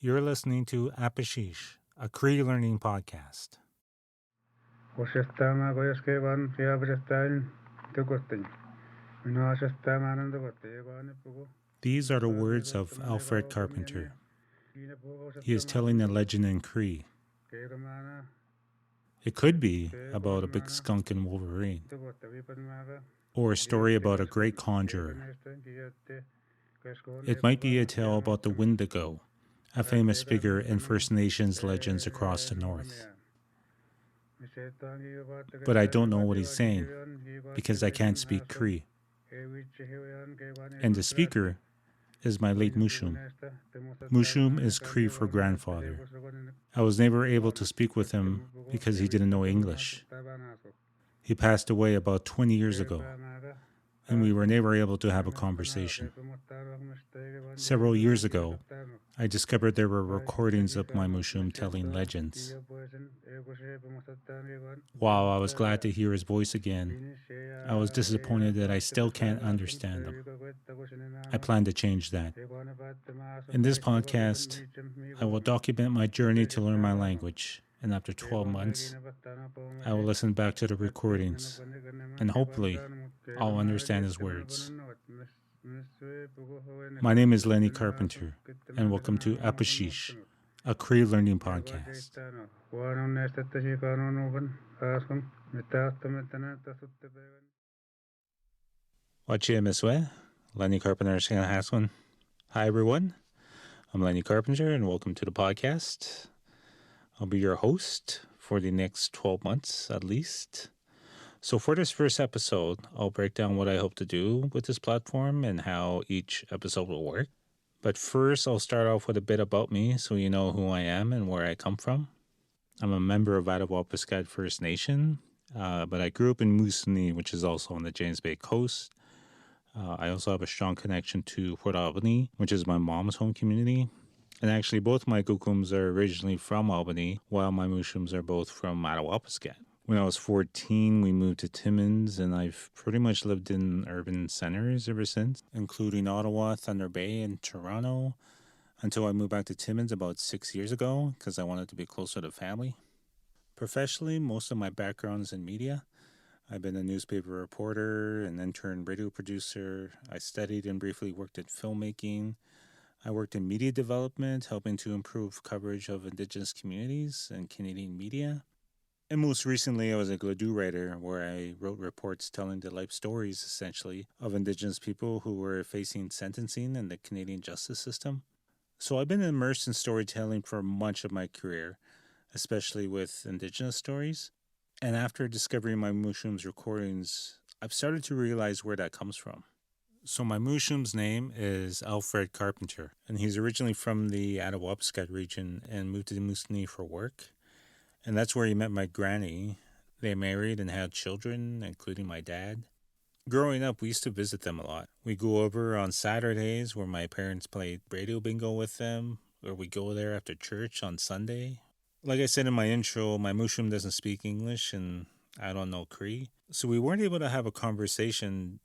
You're listening to Apashish, a Cree learning podcast. These are the words of Alfred Carpenter. He is telling a legend in Cree. It could be about a big skunk and Wolverine, or a story about a great conjurer. It might be a tale about the Wendigo, a famous figure in First Nations legends across the north. But I don't know what he's saying, because I can't speak Cree. And the speaker is my late mooshoom. Mooshoom is Cree for grandfather. I was never able to speak with him because he didn't know English. He passed away about 20 years ago, and we were never able to have a conversation. Several years ago, I discovered there were recordings of my mooshoom telling legends. While I was glad to hear his voice again, I was disappointed that I still can't understand them. I plan to change that. In this podcast, I will document my journey to learn my language, and after 12 months, I will listen back to the recordings, and hopefully, I'll understand his words. My name is Lenny Carpenter, and welcome to Apashish, a Cree learning podcast. Lenny Carpenter. Hi, everyone. I'm Lenny Carpenter, and welcome to the podcast. I'll be your host for the next 12 months, at least. So for this first episode, I'll break down what I hope to do with this platform and how each episode will work. But first, I'll start off with a bit about me so you know who I am and where I come from. I'm a member of Attawapiskat First Nation, but I grew up in Moosonee, which is also on the James Bay coast. I also have a strong connection to Port Albany, which is my mom's home community. And actually, both my Kukums are originally from Albany, while my Mooshooms are both from Attawapiskat. When I was 14, we moved to Timmins, and I've pretty much lived in urban centers ever since, including Ottawa, Thunder Bay, and Toronto, until I moved back to Timmins about 6 years ago because I wanted to be closer to family. Professionally, most of my background is in media. I've been a newspaper reporter, an intern radio producer. I studied and briefly worked in filmmaking. I worked in media development, helping to improve coverage of Indigenous communities and Canadian media. And most recently, I was a Gladue writer, where I wrote reports telling the life stories, essentially, of Indigenous people who were facing sentencing in the Canadian justice system. So I've been immersed in storytelling for much of my career, especially with Indigenous stories. And after discovering my Mooshoom's recordings, I've started to realize where that comes from. So my Mooshoom's name is Alfred Carpenter, and he's originally from the Attawapiskat region and moved to Moosonee for work. And that's where he met my granny. They married and had children, including my dad. Growing up, we used to visit them a lot. We go over on Saturdays where my parents played radio bingo with them, or we go there after church on Sunday. Like I said in my intro, my Mooshoom doesn't speak English and I don't know Cree. So we weren't able to have a conversation.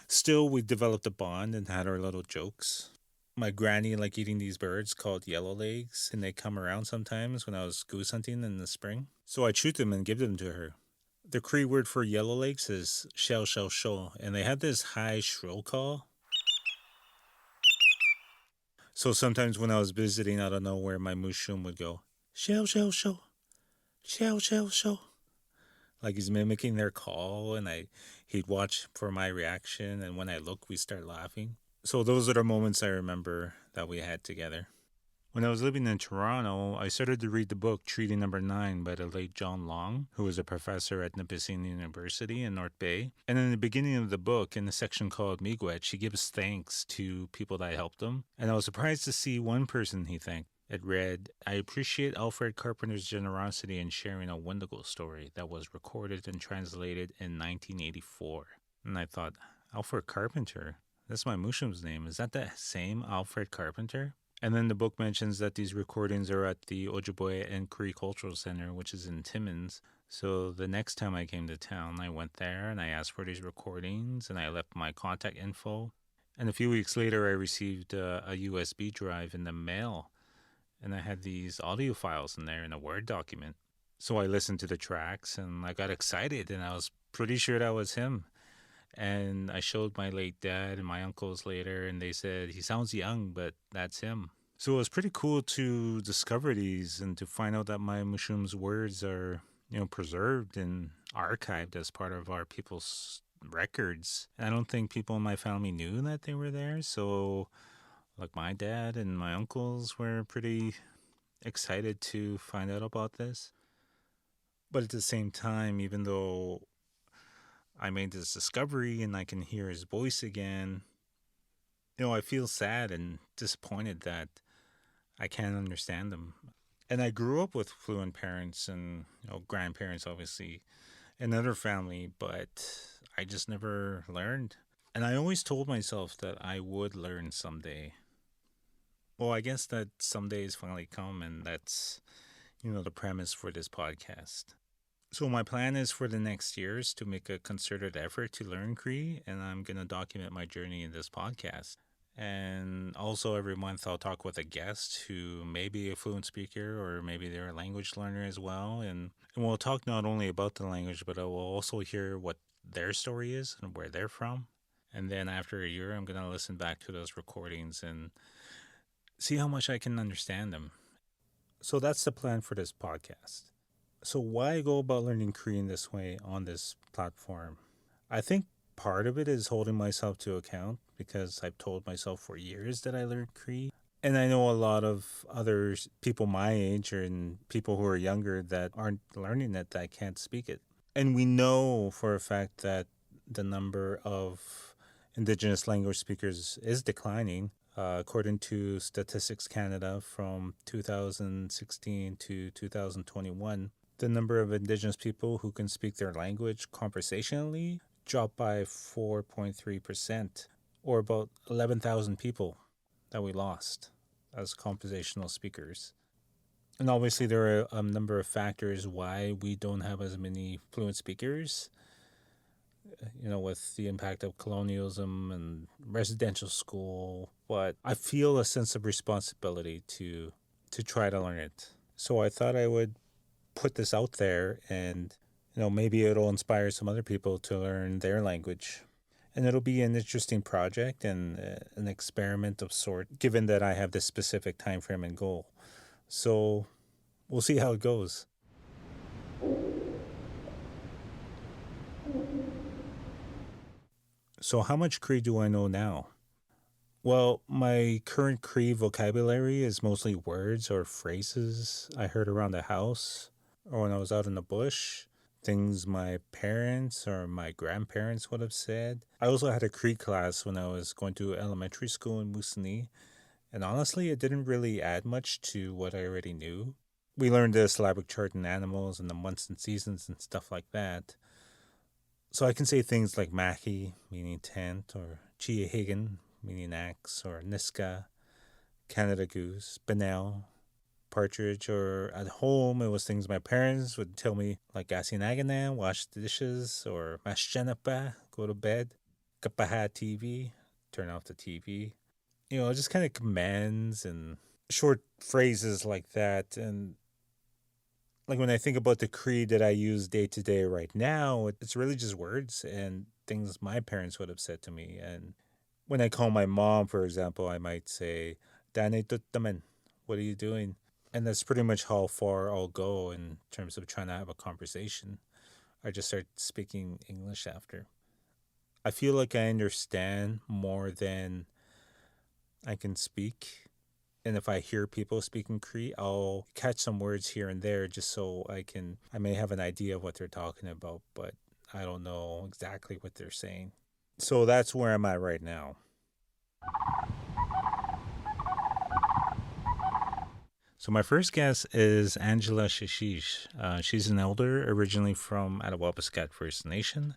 Still, we developed a bond and had our little jokes. My granny liked eating these birds called yellow legs, and they come around sometimes when I was goose hunting in the spring. So I shoot them and give them to her. The Cree word for yellow legs is shell shell shell, and they have this high shrill call. So sometimes when I was visiting out of nowhere, my mooshoom would go, shell shell shell, shell shell shell. Like he's mimicking their call, and he'd watch for my reaction, and when I look, we start laughing. So those are the moments I remember that we had together. When I was living in Toronto, I started to read the book Treaty Number 9 by the late John Long, who was a professor at Nipissing University in North Bay. And in the beginning of the book, in the section called Miigwech, he gives thanks to people that helped him. And I was surprised to see one person he thanked. It read, I appreciate Alfred Carpenter's generosity in sharing a Wendigo story that was recorded and translated in 1984. And I thought, Alfred Carpenter? That's my Mooshoom's name. Is that the same Alfred Carpenter? And then the book mentions that these recordings are at the Ojibwe and Cree Cultural Center, which is in Timmins. So the next time I came to town, I went there and I asked for these recordings and I left my contact info. And a few weeks later, I received a USB drive in the mail. and I had these audio files in there in a Word document. So I listened to the tracks and I got excited, and I was pretty sure that was him. And I showed my late dad and my uncles later, and they said, he sounds young, but that's him. So it was pretty cool to discover these and to find out that my mooshoom's words are, preserved and archived as part of our people's records. And I don't think people in my family knew that they were there. So, like, my dad and my uncles were pretty excited to find out about this. But at the same time, even though I made this discovery and I can hear his voice again, I feel sad and disappointed that I can't understand them. And I grew up with fluent parents and grandparents, obviously, and other family, but I just never learned. And I always told myself that I would learn someday. Well, I guess that someday has finally come, and that's, the premise for this podcast. So my plan is for the next years to make a concerted effort to learn Cree, and I'm going to document my journey in this podcast. And also every month I'll talk with a guest who may be a fluent speaker or maybe they're a language learner as well. And we'll talk not only about the language, but I will also hear what their story is and where they're from. And then after a year, I'm going to listen back to those recordings and see how much I can understand them. So that's the plan for this podcast. So why go about learning Cree in this way on this platform? I think part of it is holding myself to account because I've told myself for years that I learned Cree. And I know a lot of others, people my age and people who are younger that aren't learning it, that can't speak it. And we know for a fact that the number of Indigenous language speakers is declining. According to Statistics Canada from 2016 to 2021, the number of Indigenous people who can speak their language conversationally dropped by 4.3%, or about 11,000 people that we lost as conversational speakers. And obviously there are a number of factors why we don't have as many fluent speakers, with the impact of colonialism and residential school. But I feel a sense of responsibility to try to learn it. So I thought I would put this out there and, maybe it'll inspire some other people to learn their language. And it'll be an interesting project and an experiment of sort, given that I have this specific time frame and goal. So we'll see how it goes. So how much Cree do I know now? Well, my current Cree vocabulary is mostly words or phrases I heard around the house or when I was out in the bush, things my parents or my grandparents would have said. I also had a Cree class when I was going to elementary school in Moosonee, and honestly, it didn't really add much to what I already knew. We learned the syllabic chart in animals and the months and seasons and stuff like that. So I can say things like Mahi, meaning tent, or Chiahigan, meaning axe, or Niska, Canada goose, Benel, partridge, or at home it was things my parents would tell me like Asinaganan, wash the dishes, or Mashchenapa, go to bed, Kapaha TV, turn off the TV. Just kind of commands and short phrases like that. And like when I think about the Cree that I use day to day right now, it's really just words and things my parents would have said to me. And when I call my mom, for example, I might say, Dane tuttaman, what are you doing? And that's pretty much how far I'll go in terms of trying to have a conversation. I just start speaking English after. I feel like I understand more than I can speak. And if I hear people speaking Cree, I'll catch some words here and there just so I may have an idea of what they're talking about, but I don't know exactly what they're saying. So that's where I'm at right now. So my first guest is Angela Shisheesh. She's an elder originally from Attawapiskat First Nation,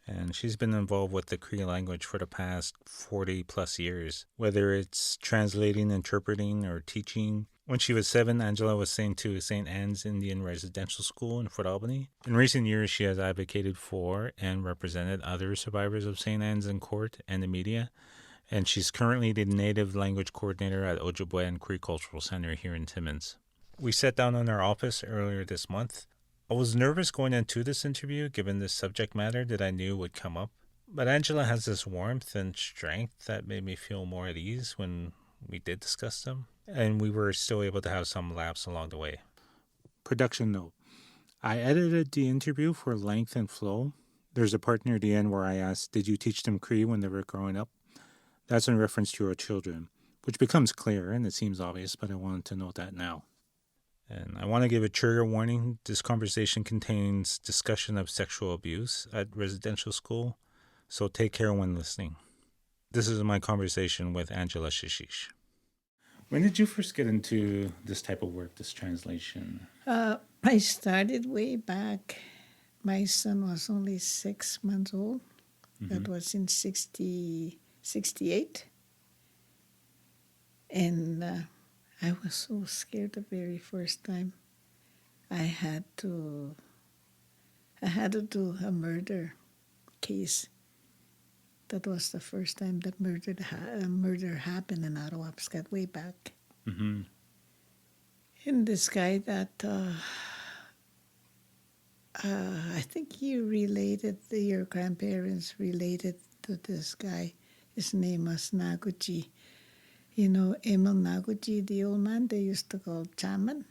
and she's been involved with the Cree language for the past 40 plus years, whether it's translating, interpreting, or teaching. When she was 7, Angela was sent to St. Anne's Indian Residential School in Fort Albany. In recent years, she has advocated for and represented other survivors of St. Anne's in court and the media, and she's currently the Native Language Coordinator at Ojibwe and Cree Cultural Center here in Timmins. We sat down in our office earlier this month. I was nervous going into this interview given the subject matter that I knew would come up, but Angela has this warmth and strength that made me feel more at ease when we did discuss them, and we were still able to have some laughs along the way. Production note. I edited the interview for length and flow. There's a part near the end where I asked, did you teach them Cree when they were growing up? That's in reference to your children, which becomes clear and it seems obvious, but I wanted to note that now. And I want to give a trigger warning. This conversation contains discussion of sexual abuse at residential school, so take care when listening. This is my conversation with Angela Shisheesh. When did you first get into this type of work, this translation? I started way back. My son was only 6 months old. That was in 68. And I was so scared the very first time. I had to do a murder case. That was the first time that murder happened in Ottawa, way back. Mm-hmm. And this guy that I think your grandparents related to this guy. His name was Naguchi. You know, Emil Naguchi, the old man they used to call Chaman.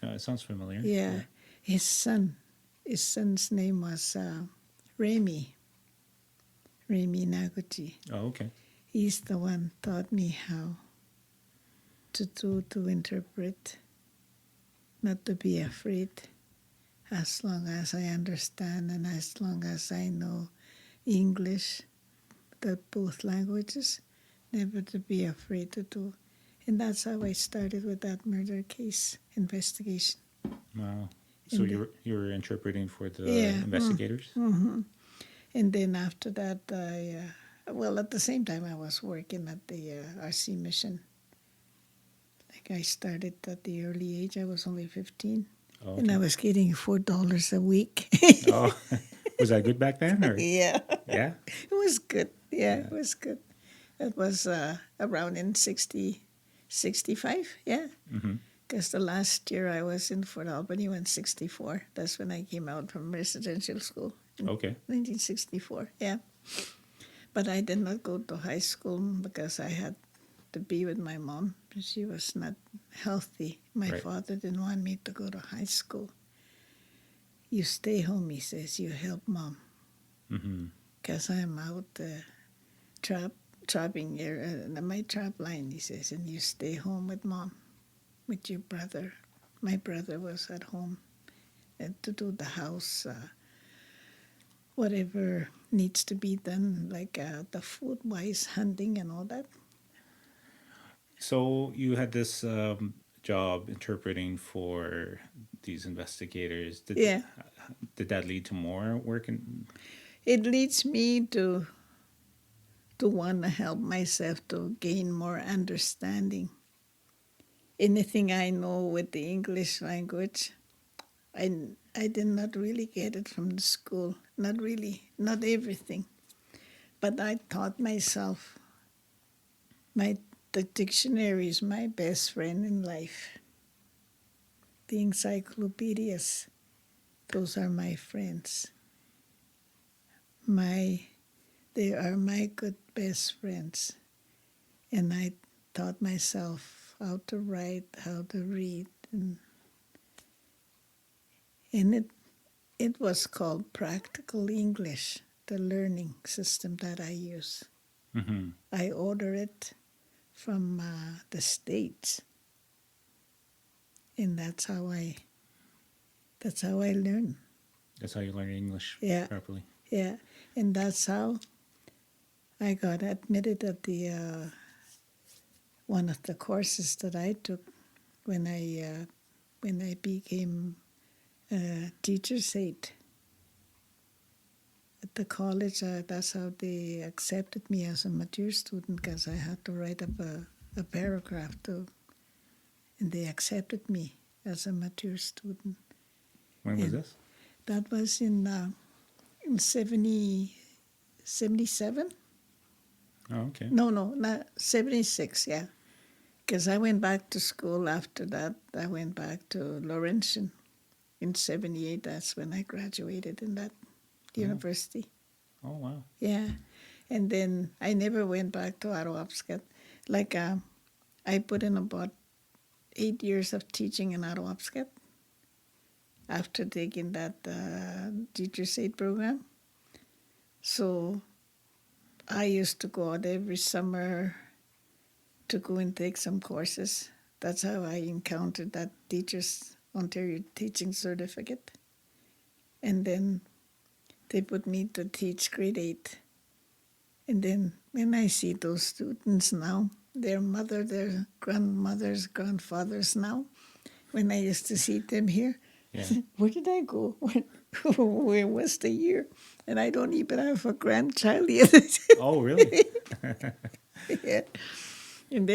It sounds familiar. Yeah. His son's name was Remy Naguchi. Oh, okay. He's the one taught me how to interpret, not to be afraid, as long as I understand and as long as I know English, both languages, never to be afraid to do. And that's how I started with that murder case investigation. Wow. So you were interpreting for the investigators? Mm-hmm. And then after that, at the same time I was working at the RC mission. Like I started at the early age. I was only 15. Oh, okay. And I was getting $4 a week. Oh, was that good back then? Or? Yeah. Yeah? It was good. Yeah, it was good. It was around in 65, yeah. Because the last year I was in Fort Albany when 64. That's when I came out from residential school. Okay. 1964, yeah. But I did not go to high school because I had to be with my mom. She was not healthy. My father didn't want me to go to high school. You stay home, he says. You help mom. Because I'm out trapping my trap line, he says, and you stay home with mom, with your brother. My brother was at home to do the house, whatever needs to be done, like the food-wise, hunting and all that. So you had this job interpreting for these investigators. Did that lead to more work? It leads me to want to help myself to gain more understanding. Anything I know with the English language, I did not really get it from the school. Not really, not everything. But I taught myself. The dictionary is my best friend in life. The encyclopedias, those are my friends. They are my good best friends. And I taught myself how to write, how to read. And it was called Practical English, the learning system that I use. I order it from the States. And that's how I learn. That's how you learn English properly. Yeah, and that's how I got admitted at the one of the courses that I took when I became a teacher's aide at the college. That's how they accepted me as a mature student, because I had to write up a paragraph too, and they accepted me as a mature student. When was this? That was in 77. Oh, okay. No, not 76, yeah. Because I went back to school after that. I went back to Laurentian in 78. That's when I graduated in that Oh, university. oh wow. Yeah. And then I never went back to Arowapskat. Like, I put in about 8 years of teaching in Arowapskat after taking that teacher's aid program. So I used to go out every summer to go and take some courses. That's how I encountered that Teachers Ontario Teaching Certificate. And then they put me to teach grade 8. And then when I see those students now, their mother, their grandmothers, grandfathers now, when I used to see them here, Yeah. where did I go? Where was the year? And I don't even have a grandchild yet. Oh, really? Yeah. And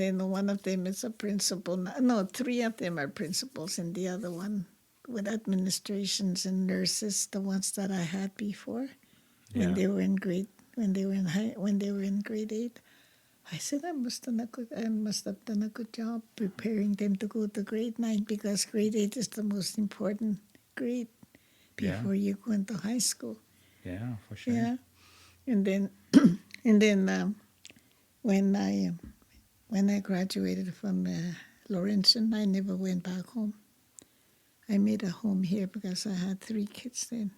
then one of them is a principal. No, three of them are principals, and the other one with administrations and nurses, the ones that I had before, when Yeah. they were in grade 8. I said I must have done a good job preparing them to go to grade 9, because grade 8 is the most important grade Yeah. before you go into high school. Yeah, for sure. Yeah, and then when I graduated from Laurentian, I never went back home. I made a home here because I had 3 kids then,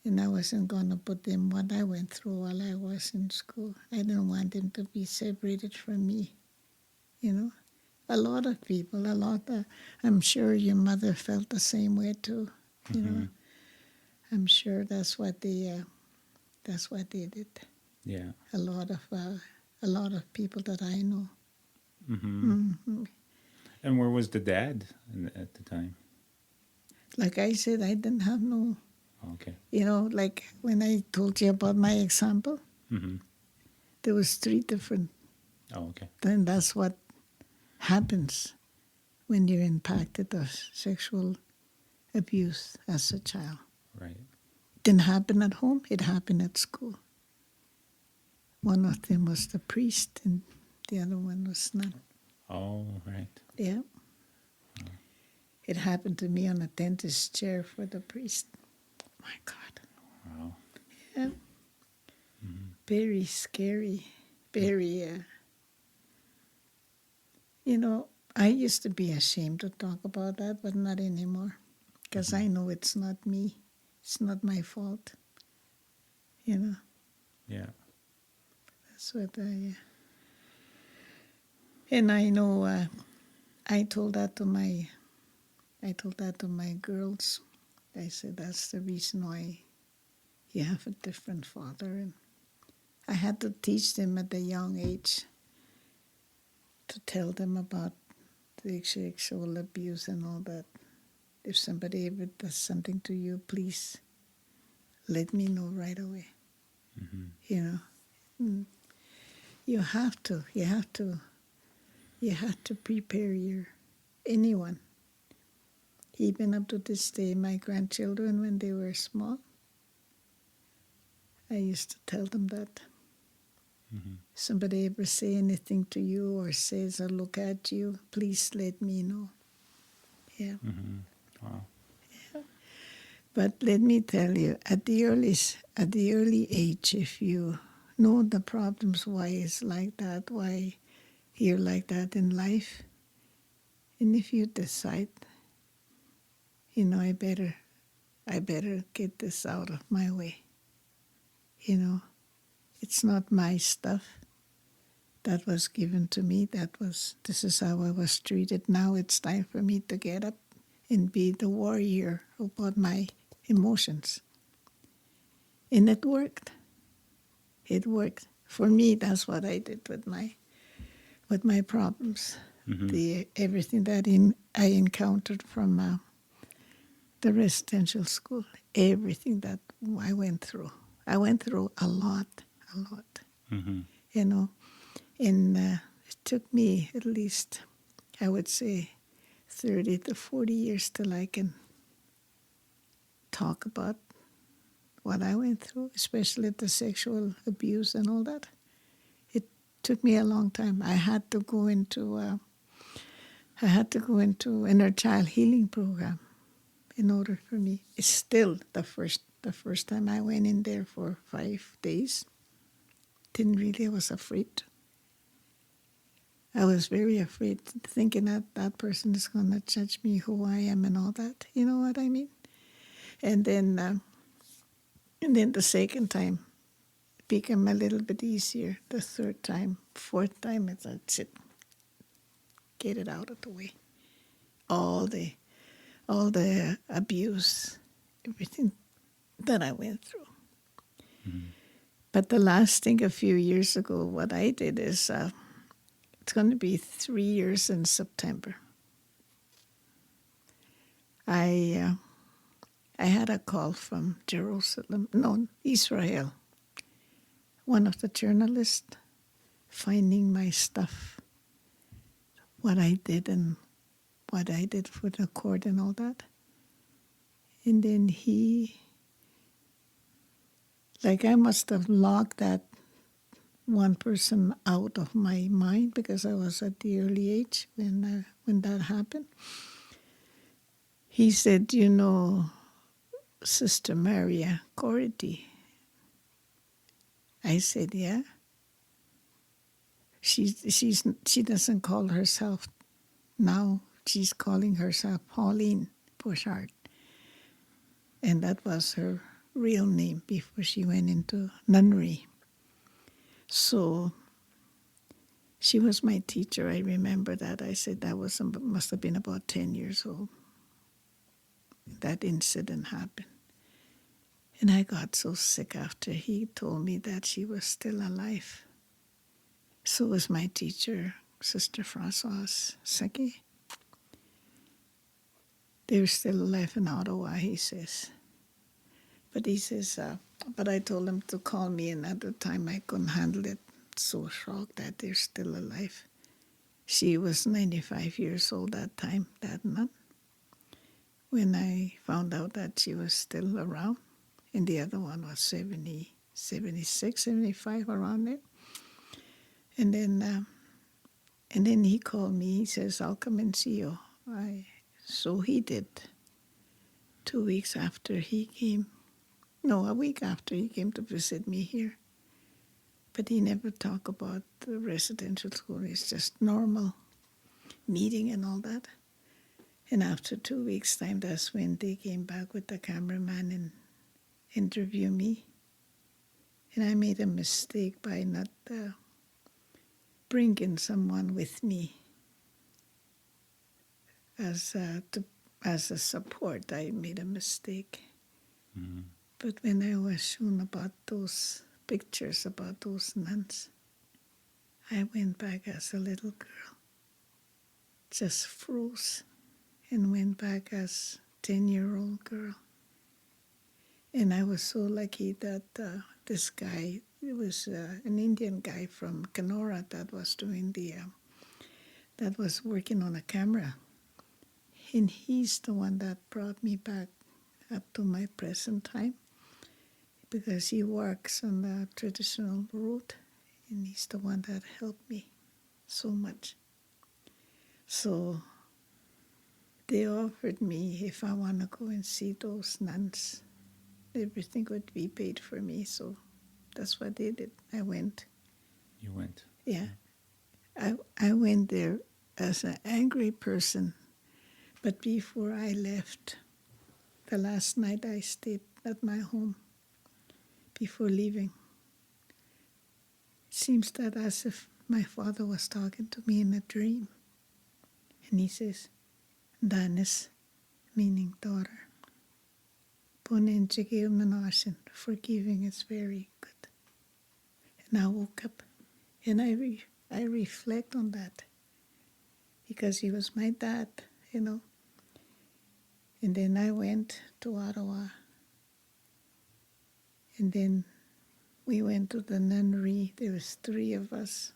and I wasn't going to put them what I went through while I was in school. I didn't want them to be separated from me, you know. A lot of people, I'm sure your mother felt the same way too, you know. I'm sure that's what they did. Yeah. A lot of people that I know. And where was the dad at the time? Like I said, I didn't have no, Okay. like when I told you about my example, there was 3 different. Oh, okay. Then that's what happens when you're impacted of sexual abuse as a child. Right. Didn't happen at home, it happened at school. One of them was the priest and the other one was not. Oh, right. Yeah. It happened to me on a dentist's chair for the priest. My God. Wow. Yeah. Very scary. Very, I used to be ashamed to talk about that, but not anymore. Because I know it's not me. It's not my fault. Yeah. That's what and I know I told that to my girls. I said that's the reason why you have a different father. And I had to teach them at a young age to tell them about the sexual abuse and all that. If somebody ever does something to you, please let me know right away. You have to prepare anyone. Even up to this day, my grandchildren, when they were small, I used to tell them that. Somebody ever say anything to you or says or look at you, please let me know. Yeah. Wow. But let me tell you, at the early age, if you know the problems, why it's like that, why you're like that in life, and if you decide, I better get this out of my way. It's not my stuff that was given to me. This is how I was treated. Now it's time for me to get up and be the warrior about my emotions. And it worked. It worked. For me, that's what I did with my problems. Everything that I encountered from the residential school, everything that I went through. I went through a lot. And it took me at least, I would say, 30 to 40 years till I can talk about what I went through, especially the sexual abuse and all that. It took me a long time. I had to go into inner child healing program in order for me. It's still the first time I went in there for 5 days. I was afraid. I was very afraid, thinking that that person is going to judge me, who I am, and all that. You know what I mean? And then the second time became a little bit easier. The third time, fourth time, that's it. Get it out of the way. All the abuse, everything that I went through. Mm-hmm. But the last thing a few years ago, what I did is, it's going to be 3 years in September. I had a call from Israel, one of the journalists, finding my stuff, what I did and what I did for the court and all that. And then I must have locked that one person out of my mind because I was at the early age when that happened. He said, Sister Maria Cordy. I said, yeah. She doesn't call herself now. She's calling herself Pauline Bouchard. And that was her real name before she went into nunnery. So she was my teacher. I remember that. I said that must have been about 10 years old. That incident happened. And I got so sick after he told me that she was still alive. So was my teacher, Sister Françoise Seki. They're still alive in Ottawa, he says. But he says, but I told him to call me, and at the time I couldn't handle it. So shocked that they're still alive. She was 95 years old that time, that nun, when I found out that she was still around. And the other one was 70, 76, 75, around there. And then he called me. He says, I'll come and see you. So he did. 2 weeks after he came. No, a week after he came to visit me here. But he never talked about the residential school. It's just normal meeting and all that. And after 2 weeks' time, that's when they came back with the cameraman and interviewed me. And I made a mistake by not bringing someone with me as a support. I made a mistake. Mm-hmm. But when I was shown about those pictures about those nuns, I went back as a little girl, just froze, and went back as 10-year-old girl. And I was so lucky that this guy, it was an Indian guy from Kenora that was doing that was working on a camera. And he's the one that brought me back up to my present time, because he works on the traditional road, and he's the one that helped me so much. So they offered me, if I want to go and see those nuns, everything would be paid for me. So that's what they did. I went. You went. Yeah. I went there as an angry person. But before I left, the last night I stayed at my home, before leaving, it seems that as if my father was talking to me in a dream. And he says, Danis, meaning daughter. Forgiving is very good. And I woke up and I reflect on that, because he was my dad, And then I went to Ottawa. And then we went to the nunnery. There was 3 of us.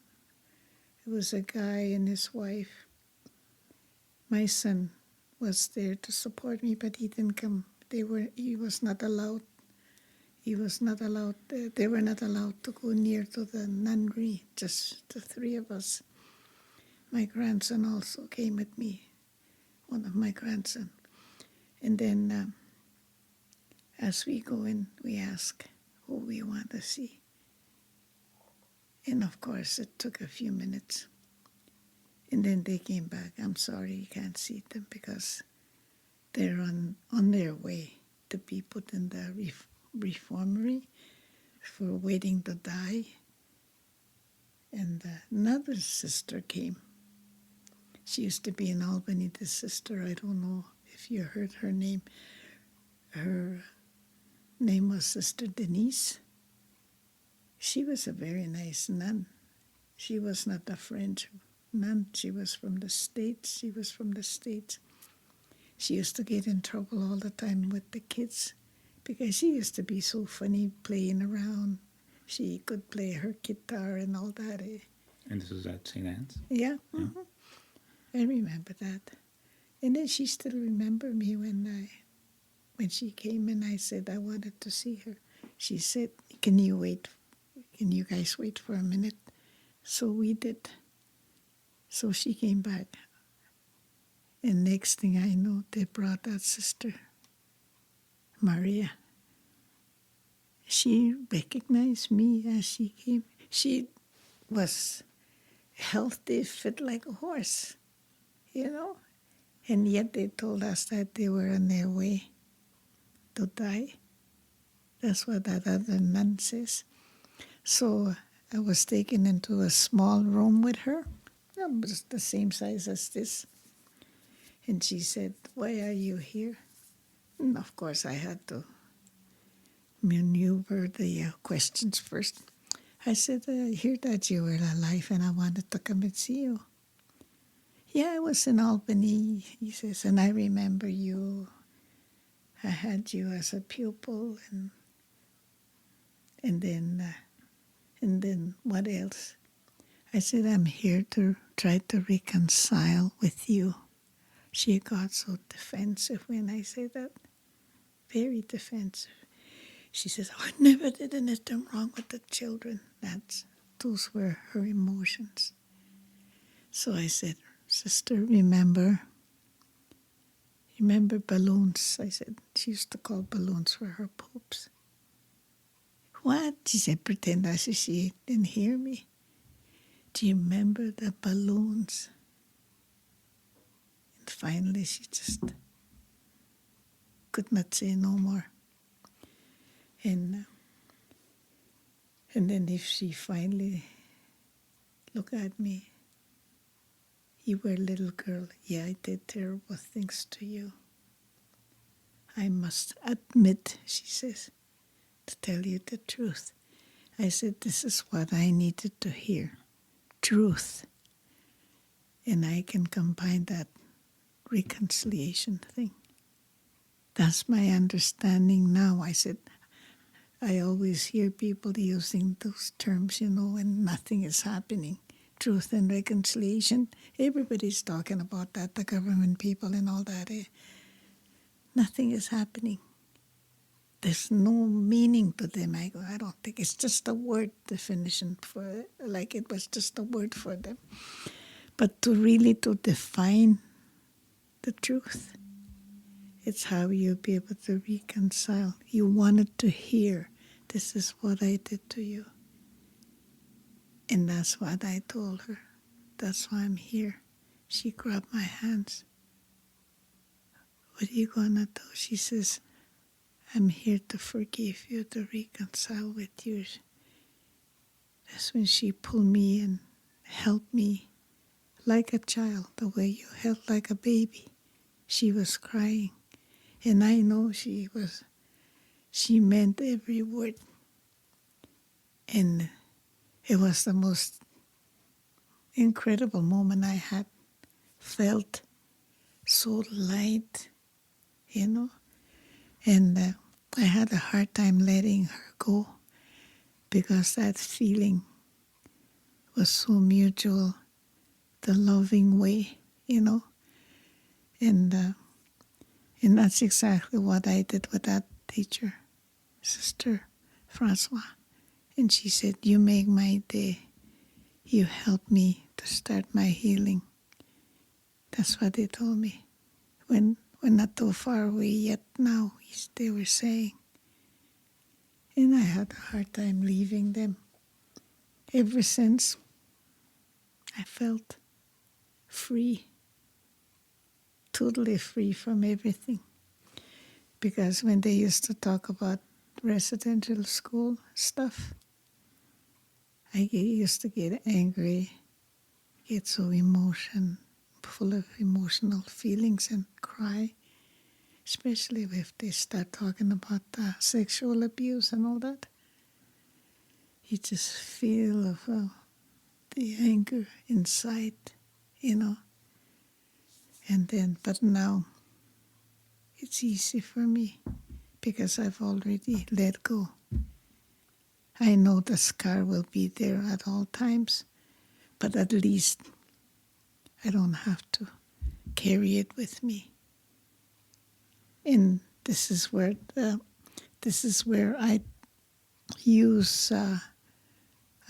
It was a guy and his wife. My son was there to support me, but he didn't come. He was not allowed he was not allowed, they were not allowed to go near to the nunnery, just the three of us. My grandson also came with me, one of my grandson. And then as we go in, we ask who we want to see. And of course, it took a few minutes. And then they came back. I'm sorry you can't see them because they're on their way to be put in the reformatory for waiting to die. And another sister came. She used to be in Albany, this sister. I don't know if you heard her name. Her name was Sister Denise. She was a very nice nun. She was not a French nun. She was from the States. She used to get in trouble all the time with the kids because she used to be so funny playing around. She could play her guitar and all that. And this was at St. Anne's? Yeah. Mm-hmm. I remember that. And then she still remembered me when she came and I said I wanted to see her. She said, can you guys wait for a minute? So we did. So she came back. And next thing I know, they brought that sister, Maria. She recognized me as she came. She was healthy, fit like a horse, And yet they told us that they were on their way to die. That's what that other nun says. So I was taken into a small room with her. It was the same size as this. And she said, why are you here? And of course, I had to maneuver the questions first. I said, I heard that you were alive and I wanted to come and see you. Yeah, I was in Albany, he says, and I remember you. I had you as a pupil, and then what else? I said, I'm here to try to reconcile with you. She got so defensive when I said that, very defensive. She says, I never did anything wrong with the children. Those were her emotions. So I said, sister, remember balloons? I said, she used to call balloons for her popes. What? She said, pretend as if she didn't hear me. Do you remember the balloons? And finally, she just could not say no more. And then if she finally looked at me, you were a little girl. Yeah, I did terrible things to you. I must admit, she says, to tell you the truth. I said, this is what I needed to hear. Truth. And I can combine that reconciliation thing. That's my understanding now. I said, I always hear people using those terms, and nothing is happening. Truth and reconciliation. Everybody's talking about that, the government people and all that. Nothing is happening. There's no meaning to them. I don't think it's just a word definition like it was just a word for them. But to define the truth, it's how you'll be able to reconcile. You wanted to hear, this is what I did to you. And that's what I told her. That's why I'm here. She grabbed my hands. What are you going to do? She says, I'm here to forgive you, to reconcile with you. That's when she pulled me and held me like a child, the way you held like a baby. She was crying. And I know she meant every word. And it was the most incredible moment I had felt, so light, And I had a hard time letting her go because that feeling was so mutual, the loving way, And that's exactly what I did with that teacher, sister. Francois. And she said, you make my day. You help me to start my healing. That's what they told me. When we're not too far away yet now, they were saying. And I had a hard time leaving them. Ever since, I felt free, totally free from everything. Because when they used to talk about residential school stuff, I used to get angry, get so full of emotional feelings and cry, especially if they start talking about sexual abuse and all that. You just feel the anger inside, And then, but now, it's easy for me because I've already let go. I know the scar will be there at all times, but at least I don't have to carry it with me. And this is where I use a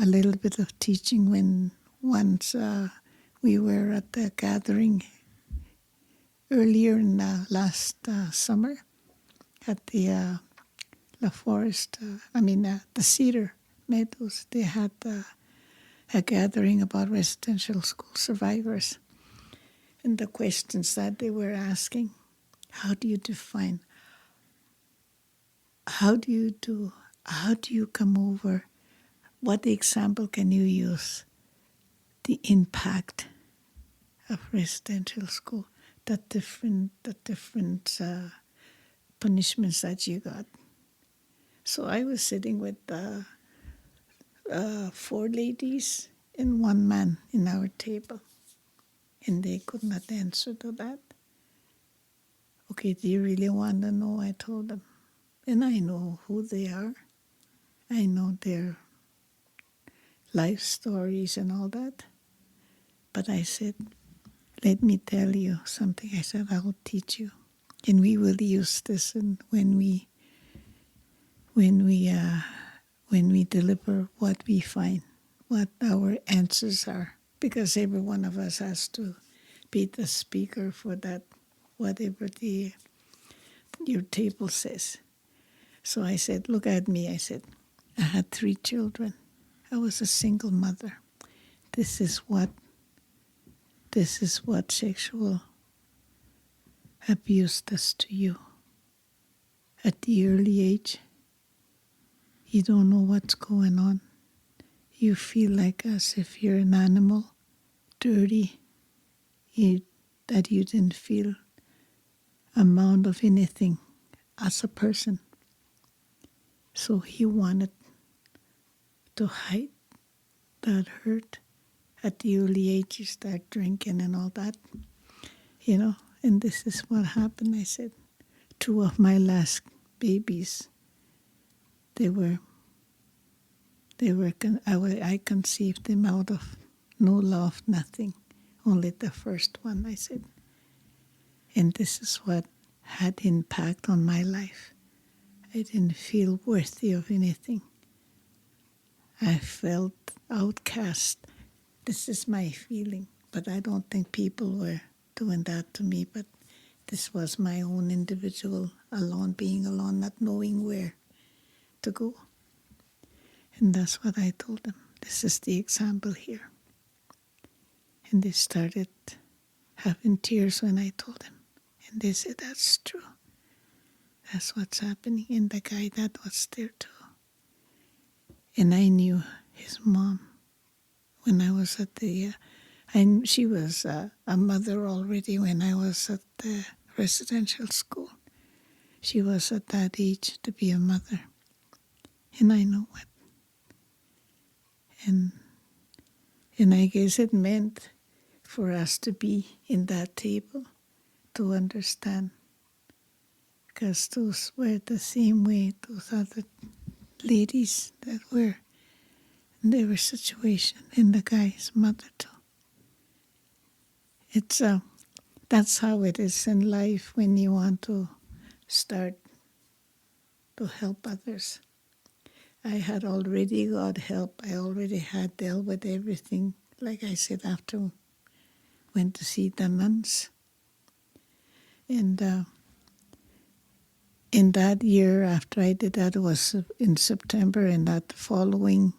little bit of teaching when once we were at the gathering earlier in last summer at the La Forest, the Cedar Meadows. They had a gathering about residential school survivors. And the questions that they were asking, how do you define, how do you come over, what example can you use, the impact of residential school, the different punishments that you got. So I was sitting with 4 ladies and 1 man in our table, and they could not answer to that. Okay, do you really want to know? I told them. And I know who they are. I know their life stories and all that. But I said, let me tell you something. I said, I will teach you. And we will use this when we deliver what we find, what our answers are. Because every one of us has to be the speaker for that, whatever your table says. So I said, look at me. I said, I had 3 children. I was a single mother. This is what sexual abuse does to you. At the early age, you don't know what's going on. You feel like as if you're an animal, dirty, that you didn't feel amount of anything as a person. So he wanted to hide that hurt. At the early age, you start drinking and all that, and this is what happened. I said, 2 of my last babies, I conceived them out of no love, nothing, only the first one, I said. And this is what had impact on my life. I didn't feel worthy of anything. I felt outcast. This is my feeling, but I don't think people were doing that to me, but this was my own individual, being alone, not knowing where to go. And that's what I told them. This is the example here. And they started having tears when I told them. And they said, that's true. That's what's happening. And the guy that was there too. And I knew his mom when I was at she was a mother already when I was at the residential school. She was at that age to be a mother. And I know it. And I guess it meant for us to be in that table to understand. Because those were the same way, those other ladies that were in their situation, and the guy's mother too. It's that's how it is in life when you want to start to help others. I had already got help. I already had dealt with everything. Like I said, after went to see the nuns. And in that year, after I did that, it was in September, and that following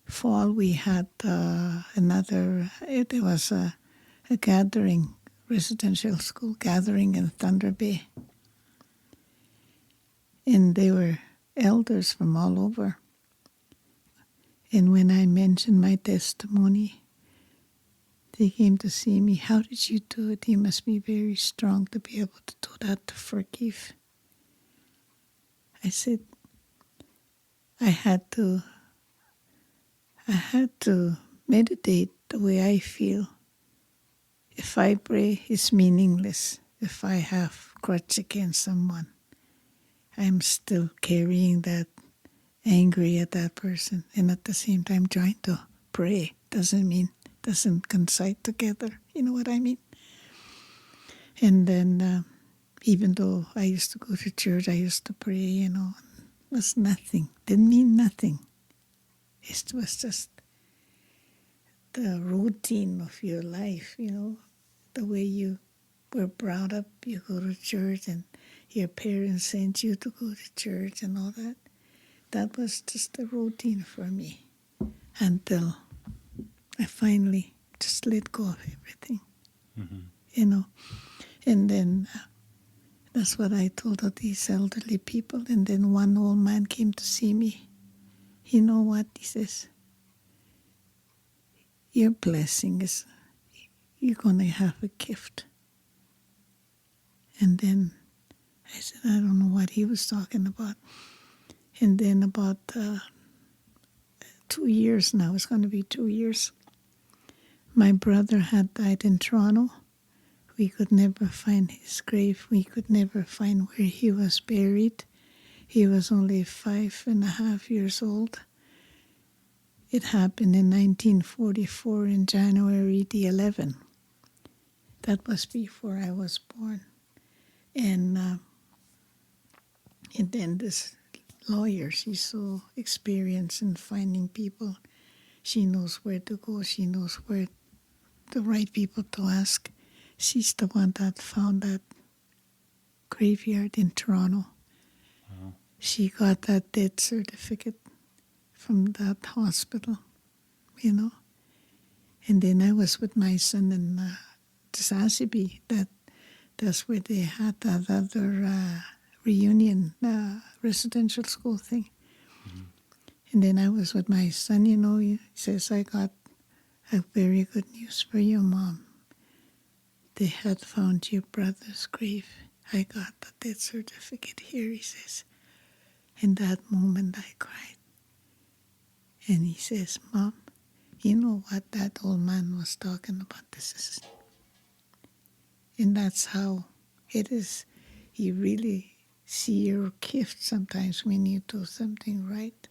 fall, we had there was a gathering, residential school gathering in Thunder Bay. And they were elders from all over. And when I mentioned my testimony, they came to see me. How did you do it? You must be very strong to be able to do that, to forgive. I said, I had to meditate the way I feel. If I pray, it's meaningless. If I have grudge against someone, I'm still carrying that angry at that person, and at the same time trying to pray. Doesn't coincide together. You know what I mean? And then even though I used to go to church, I used to pray, it was nothing. Didn't mean nothing. It was just the routine of your life, the way you were brought up. You go to church and your parents sent you to go to church and all that. That was just a routine for me until I finally just let go of everything, And then that's what I told all these elderly people. And then one old man came to see me. You know what? He says, your blessing is, you're going to have a gift. And then I said, I don't know what he was talking about. And then about 2 years now, it's going to be 2 years, my brother had died in Toronto. We could never find his grave. We could never find where he was buried. He was only 5.5 years old. It happened in 1944 in January the 11th. That was before I was born. And then this lawyer, she's so experienced in finding people. She knows where to go. She knows where the right people to ask. She's the one that found that graveyard in Toronto. Wow. She got that death certificate from that hospital, And then I was with my son in Tisasibi. That's where they had that other reunion residential school thing. Mm-hmm. And then I was with my son, he says, I got a very good news for you, Mom. They had found your brother's grave. I got the death certificate here, he says. In that moment, I cried. And he says, Mom, you know what that old man was talking about? And that's how it is. You really see your gift sometimes when you do something right.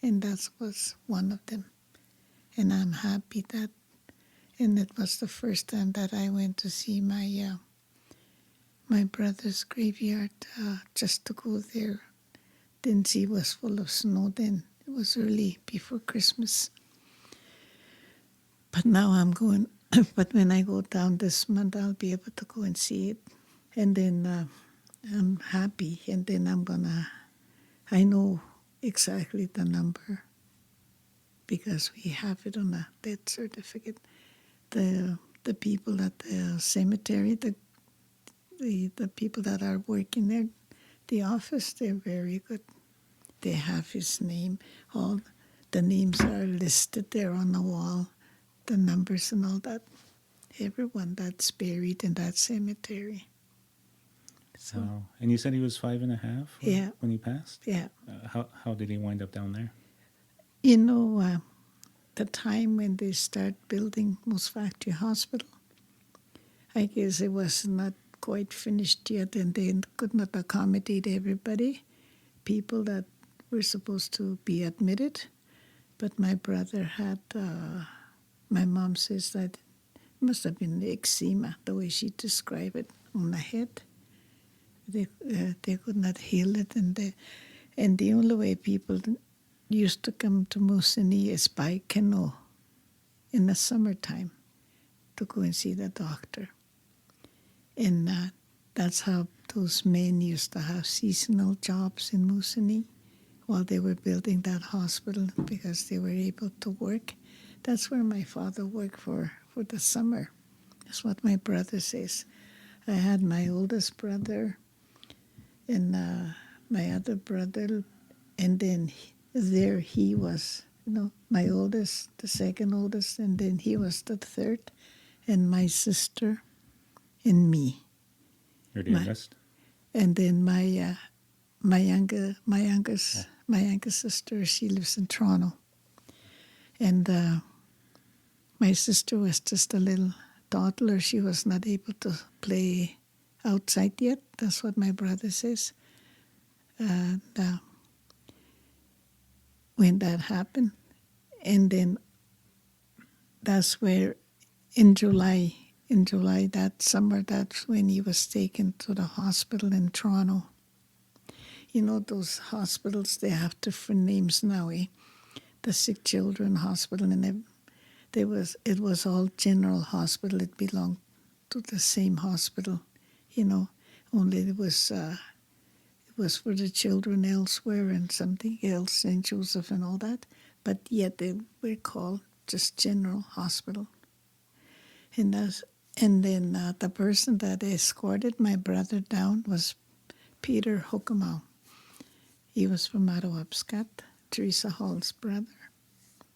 And that was one of them. And I'm happy that, and it was the first time that I went to see my brother's graveyard, just to go there. Didn't see it was full of snow then. It was early before Christmas. But now I'm going, but when I go down this month, I'll be able to go and see it. And then I'm happy. And then I know exactly the number because we have it on a death certificate. The people at the cemetery, the people that are working there, the office, they're very good. They have his name. All the names are listed there on the wall, the numbers and all that. Everyone that's buried in that cemetery. So, and you said he was 5.5 yeah, when he passed? Yeah. How did he wind up down there? The time when they start building Moose Factory Hospital, I guess it was not quite finished yet, and they could not accommodate everybody, people that were supposed to be admitted. But my brother had, my mom says that it must have been eczema, the way she described it, on the head. They could not heal it, and the only way people used to come to Moosonee is by canoe in the summertime to go and see the doctor. And that's how those men used to have seasonal jobs in Moosonee while they were building that hospital because they were able to work. That's where my father worked for the summer. That's what my brother says. I had my oldest brother and my other brother, and then there he was, my oldest, the second oldest, and then he was the third, and my sister and me. You're the youngest? And then my youngest sister, she lives in Toronto. And my sister was just a little toddler. She was not able to play outside yet. That's what my brother says. And when that happened, and then that's where in July that summer, that's when he was taken to the hospital in Toronto. You know, those hospitals, they have different names now, eh? The Sick Children Hospital, and it was all General Hospital. It belonged to the same hospital, only it was for the children elsewhere and something else, St. Joseph and all that. But yet they were called just General Hospital. And then the person that escorted my brother down was Peter Hokamau. He was from Mattawapskat, Teresa Hall's brother.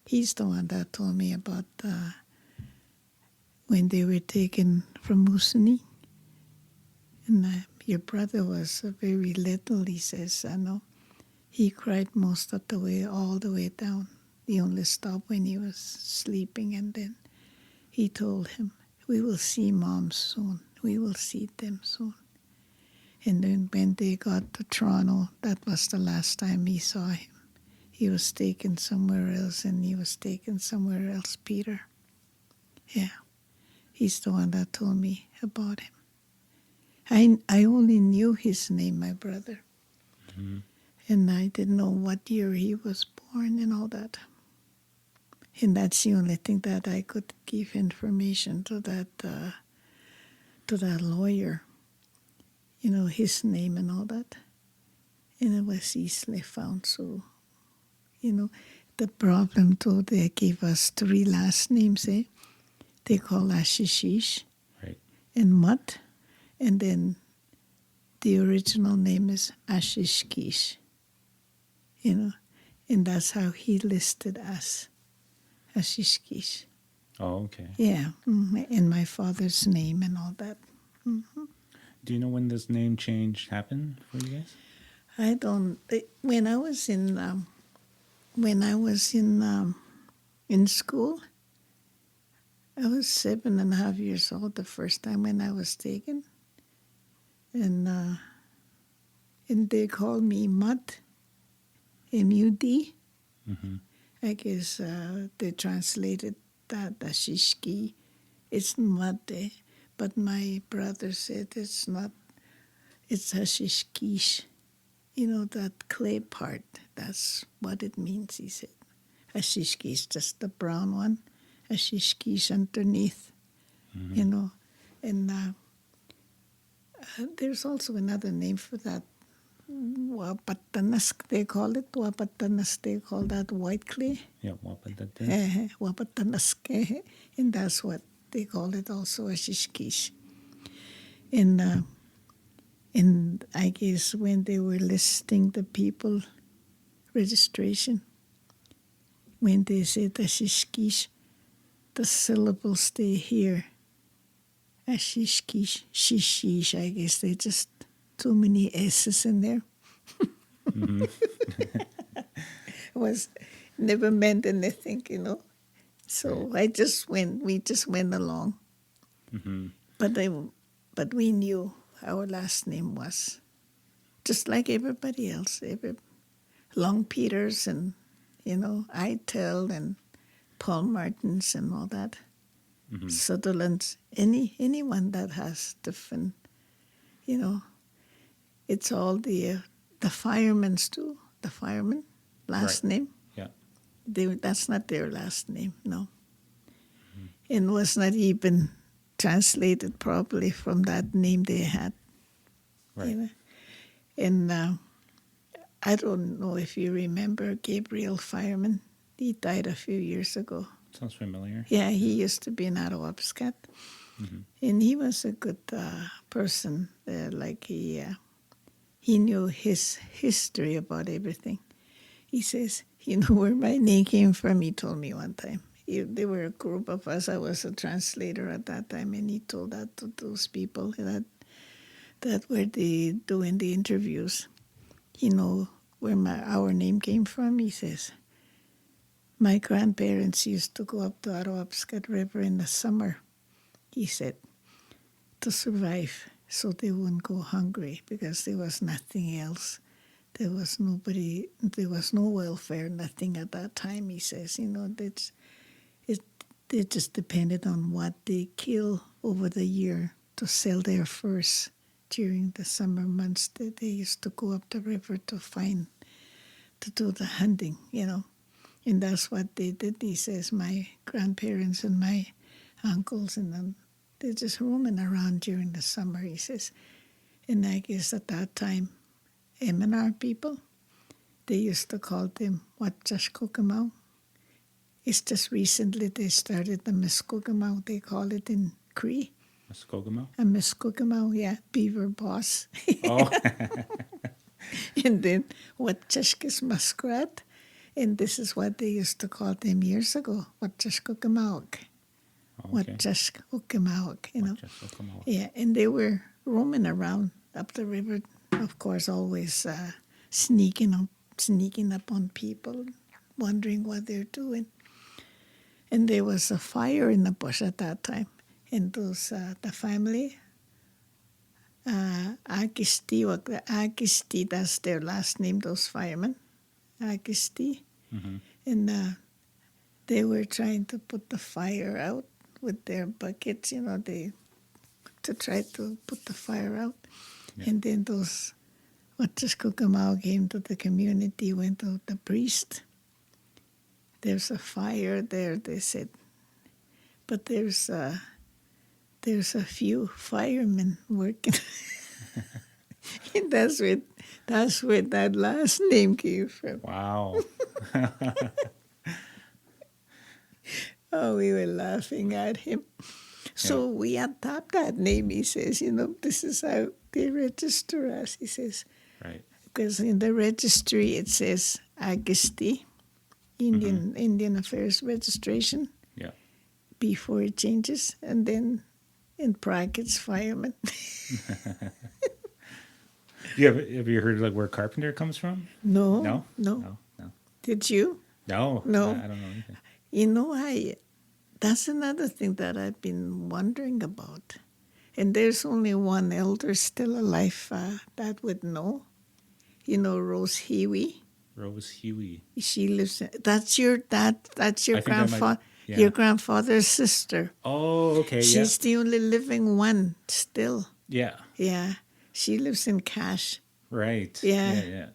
He's the one that told me about when they were taken from Moosonee. And your brother was very little, he says. I know. He cried most of the way, all the way down. He only stopped when he was sleeping, and then he told him, "We will see Mom soon. We will see them soon." And then when they got to Toronto, that was the last time he saw him. He was taken somewhere else, and he was taken somewhere else, Peter. Yeah, he's the one that told me about him. I only knew his name, my brother. Mm-hmm. And I didn't know what year he was born and all that. And that's the only thing that I could give information to that lawyer. His name and all that. And it was easily found. So, the problem too, they gave us 3 last names, eh? They call us Shisheesh Right. and Mutt. And then the original name is Ashishkish, and that's how he listed us, Ashishkish. Oh, okay. Yeah, and my father's name and all that. Mm-hmm. Do you know when this name change happened for you guys? I don't. When I was in school, I was 7.5 years old the first time when I was taken. And they called me Mud, M-U-D. Mm-hmm. I guess they translated that as Shishki. It's Mud, but my brother said it's not. It's a Shishkish. That clay part. That's what it means, he said. A Shishkish, just the brown one. A Shishkish underneath, Mm-hmm. And there's also another name for that. Wapatanas, they call it. Wapatanas, they call that white clay. Yeah, Wapadate. Wapatanas, and that's what they call it also, a shishkish. And I guess when they were listing the people registration, when they said a shishkish, the syllables stay here. A shishkish, shishish, I guess they just too many S's in there. Mm-hmm. Was never meant anything, So Right. we just went along. Mm-hmm. But we knew our last name was just like everybody else. Long Peters and, Itel and Paul Martins and all that. Mm-hmm. Sutherland's, anyone that has different, it's all the firemen's too. The fireman last Right. name. That's not their last name, no. And was not even translated properly from that name they had. Right. You know? And I don't know if you remember Gabriel Fireman. He died a few years ago. Sounds familiar. Yeah, he used to be in Arawapskat. And he was a good person. Like he knew his history about everything. He says, you know where my name came from? He told me one time. There were a group of us. I was a translator at that time, and he told that to those people that were doing the interviews. You know where our name came from? He says, my grandparents used to go up to Arawapskat River in the summer, he said, to survive so they wouldn't go hungry because there was nothing else. There was no welfare, nothing at that time, he says. You know, they just depended on what they kill over the year to sell their furs during the summer months. That they used to go up the river to do the hunting, you know. And that's what they did. He says, my grandparents and my uncles, and then they're just roaming around during the summer, he says. And I guess at that time, M&R people, they used to call them Watchashkokamau. It's just recently they started the Muskokamau, they call it in Cree. Muskokamau? A Muskokamau, yeah, beaver boss. Oh. And then Watchashkis muskrat. And this is what they used to call them years ago, Watchashkokamauak. Okay. Watchashkokamauak, you know. Watchashkokamauak. Yeah, and they were roaming around up the river, of course, always sneaking up on people, wondering what they're doing. And there was a fire in the bush at that time. And those the family, Agisti, that's their last name, those firemen, Agisti. And they were trying to put the fire out with their buckets, you know, to try to put the fire out. Yeah. And then those Watchashkokamau came to the community, went to the priest. There's a fire there, they said. But there's a few firemen working. And that's where that last name came from. Wow. Oh, we were laughing at him. So we untapped that name, he says, you know, this is how they register us, he says. Right. Because in the registry it says Agisti, Indian Affairs Registration. Yeah. Before it changes, and then in brackets, fireman. Have you heard like where Carpenter comes from? No. No. Did you? No. No. I don't know anything. You know, that's another thing that I've been wondering about. And there's only one elder still alive that would know. You know, Rose Huey. Rose Huey. She lives. That's your grandfather. Yeah. Your grandfather's sister. Oh, okay. She's the only living one still. Yeah. Yeah. She lives in Cash. Right. Yeah. Yeah.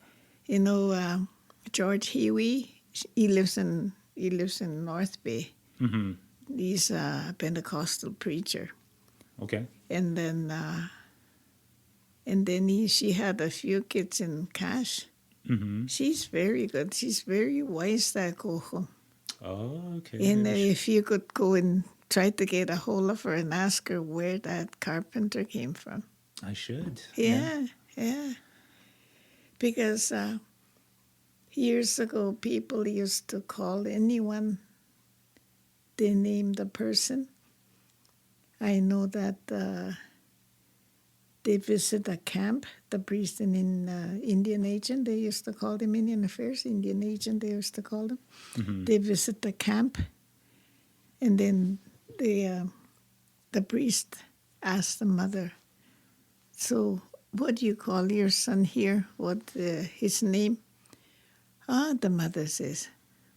You know, George Huey, he lives in North Bay. Mm-hmm. He's a Pentecostal preacher. Okay. And then she had a few kids in Cash. Mm-hmm. She's very good. She's very wise, that cojo. Oh, okay. And if you could go and try to get a hold of her and ask her where that Carpenter came from. I should. Yeah. Because years ago, people used to call anyone, they named the person. I know that they visit a camp, the priest and Indian agent, they used to call them Indian Affairs, Indian agent, they used to call them. Mm-hmm. They visit the camp, and then the priest asked the mother, so what do you call your son here? What his name? The mother says,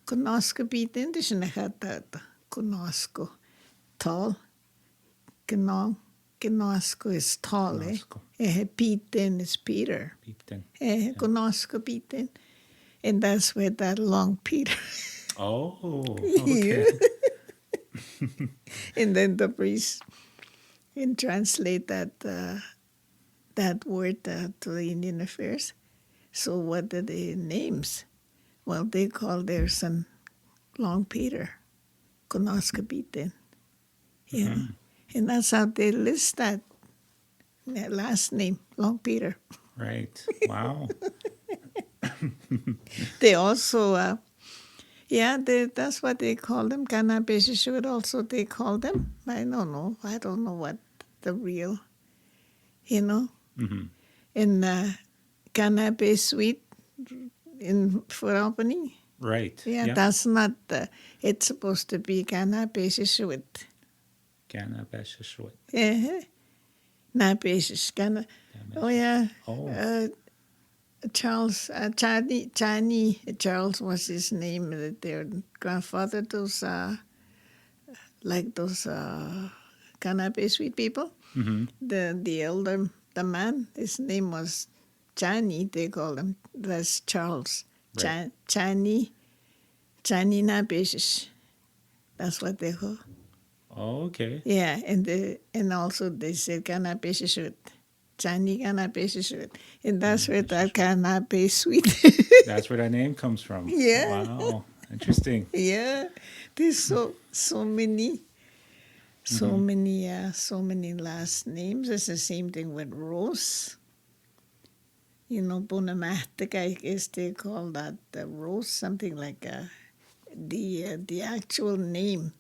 Konosko bitin, di siya nakatata. Konosko. Tall. Konosko is tall, Bitin is Peter. Bitin. Konosko bitin. And that's where that long Peter. Oh, Yeah. okay. And then the priest can translate that word to the Indian affairs. So what are the names? Well, they call their son Long Peter, Konoskabiten. Yeah. And that's how they list that last name, Long Peter. Right. Wow. They also, that's what they call them. Kanabeshishut also they call them. I don't know. I don't know what the real, you know. Mm-hmm. In Kanabe Sweet in for opening. Right. Yeah, Yeah. that's not, it's supposed to be Kanabeshishut. Ganabeshishwit. Yeah. Nabeshish. Oh, yeah. Oh, Charles, Charles was his name. Their grandfather, those Kanabe sweet people. mm-hmm. The elder, the man, his name was Chani, they call him. That's Charles. Right. Chani Nabeshish. That's what they call. Oh, okay. Yeah, and also they said Kanabeshishut. Chani Kanabeshishut. And that's where that Kanabe sweet. That's where that name comes from. Yeah. Wow. Interesting. Yeah, there's so many, Mm-hmm. so many last names. It's the same thing with Rose. You know, Bonamatic, I guess they call that Rose, something like the actual name.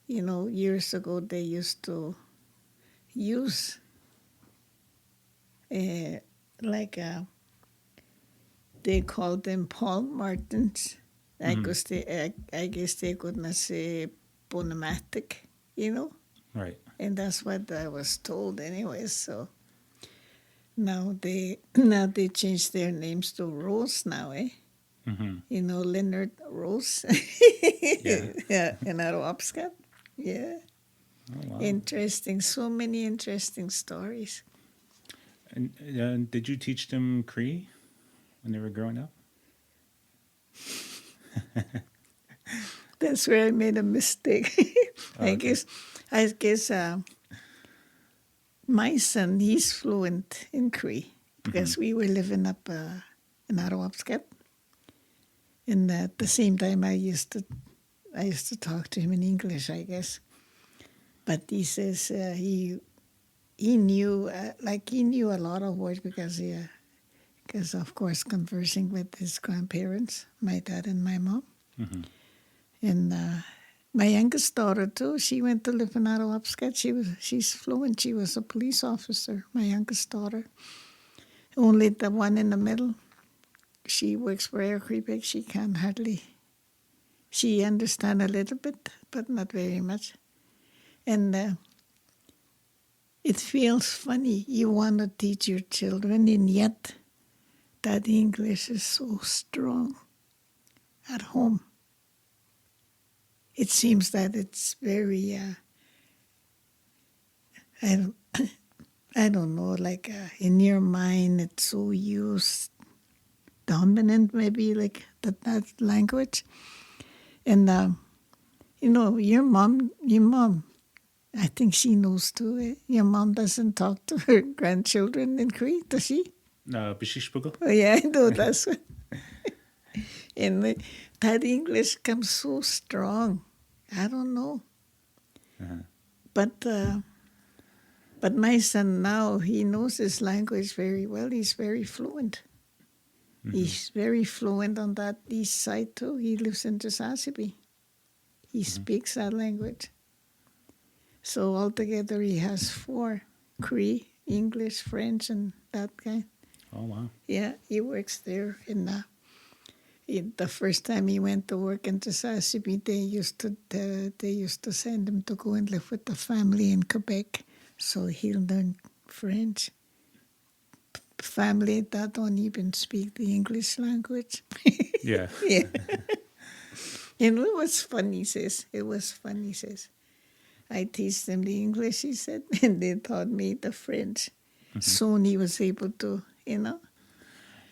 You know, years ago they used to use uh, like they called them Paul Martins. Mm-hmm. I guess they couldn't say Bonamatic, you know. Right. And that's what I was told anyway. So now they changed their names to Rose now, eh? Mm-hmm. You know, Leonard Rose. Yeah. Yeah, in Arawapskat. Yeah. Oh, wow. Interesting. So many interesting stories. And did you teach them Cree when they were growing up? That's where I made a mistake. Oh, okay. I guess my son, he's fluent in Cree Mm-hmm. because we were living up in Arawapskat. And at the same time, I used to talk to him in English, I guess. But he says he knew he knew a lot of words because of course conversing with his grandparents, my dad and my mom, Mm-hmm. and my youngest daughter too. She went to live in Arawapskat. She's fluent. She was a police officer. My youngest daughter. Only the one in the middle. She works for Air Creek. She can hardly. She understands a little bit, but not very much. And it feels funny. You want to teach your children, and yet that English is so strong at home. It seems that it's very, I don't, I don't know, in your mind, it's so used, dominant maybe, like that language. And, your mom, I think she knows too. Your mom doesn't talk to her grandchildren in Cree, does she? Bishishpugo? Oh, yeah, I know that's what. And that English comes so strong. I don't know. Uh-huh. But my son now, he knows his language very well. He's very fluent. Mm-hmm. He's very fluent on that east side too. He lives in Tasasibi. He speaks that language. So altogether he has 4: Cree, English, French, and that kind. Oh, wow. Yeah, he works there. The first time he went to work in Tasasibi, they used to send him to go and live with the family in Quebec, so he'll learn French. Family that don't even speak the English language. Yeah. Yeah. And it was funny, sis. It was funny, sis. I teach them the English, he said, and they taught me the French. Mm-hmm. Soon he was able to,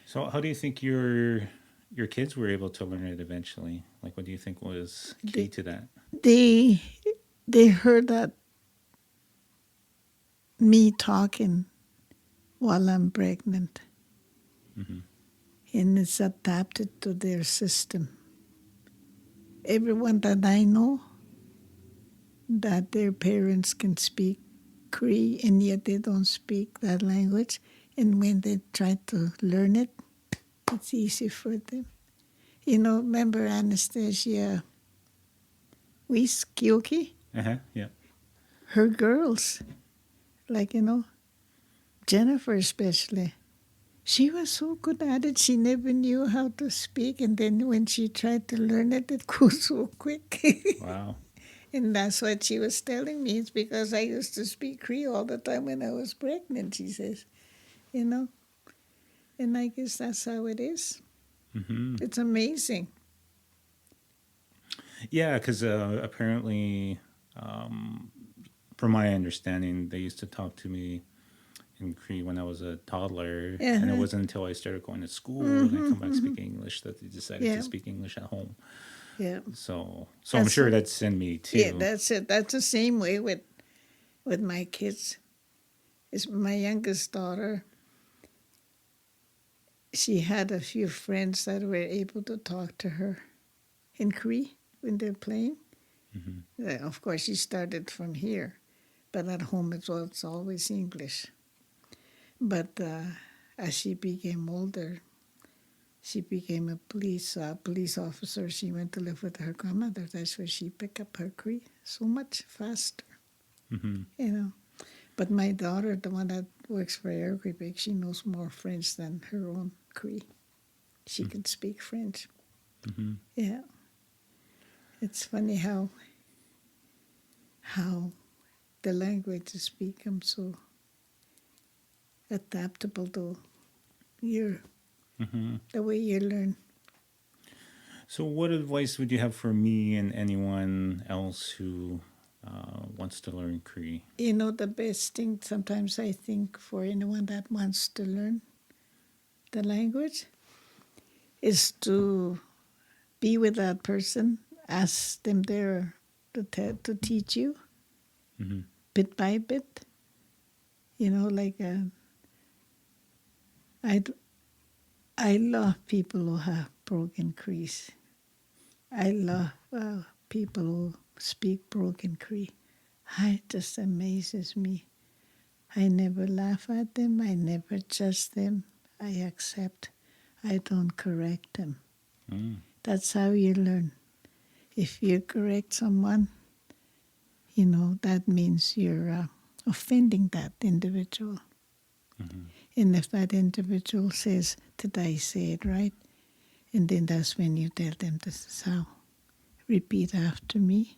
So how do you think your your kids were able to learn it eventually. Like, what do you think was key They to that? they they heard that me talking while I'm pregnant, Mm-hmm. and it's adapted to their system. Everyone that I know that their parents can speak Cree and yet they don't speak that language, and when they try to learn it, it's easy for them. Remember Anastasia Wiskioki? Uh-huh. Yeah. Her girls, like, Jennifer especially, she was so good at it. She never knew how to speak, and then when she tried to learn it, it goes so quick. Wow. And that's what she was telling me. It's because I used to speak Cree all the time when I was pregnant, she says. You know, and I guess that's how it is. Mm-hmm. It's amazing. Yeah, because apparently, um, from my understanding, they used to talk to me in Cree when I was a toddler, and it Uh-huh. wasn't until I started going to school and I Mm-hmm, come back mm-hmm. speaking English that they decided to Yeah, speak English at home. yeah. So I'm That's sure it. that's in me Yeah, too. that's it. That's the same way with my kids. It's my youngest daughter. She had a few friends that were able to talk to her in Cree when they're playing. Mm-hmm. Of course, she started from here, but at home it's always English. But as she became older, she became a police officer. She went to live with her grandmother. That's where she picked up her Cree so much faster, Mm-hmm. you know. But my daughter, the one that works for Air Quebec, she knows more French than her own Cree. She can speak French. Mm-hmm. Yeah, it's funny how the languages become so adaptable to your Mm-hmm. the way you learn. So, what advice would you have for me and anyone else who wants to learn Cree? The best thing sometimes I think for anyone that wants to learn the language is to be with that person, ask them there to teach you Mm-hmm. bit by bit. Like I, I love people who have broken Crees. I love people who speak broken Cree. It just amazes me. I never laugh at them. I never judge them. I accept. I don't correct them. Mm. That's how you learn. If you correct someone, that means you're offending that individual. Mm-hmm. And if that individual says, did I say it right? And then that's when you tell them this is how. Repeat after me.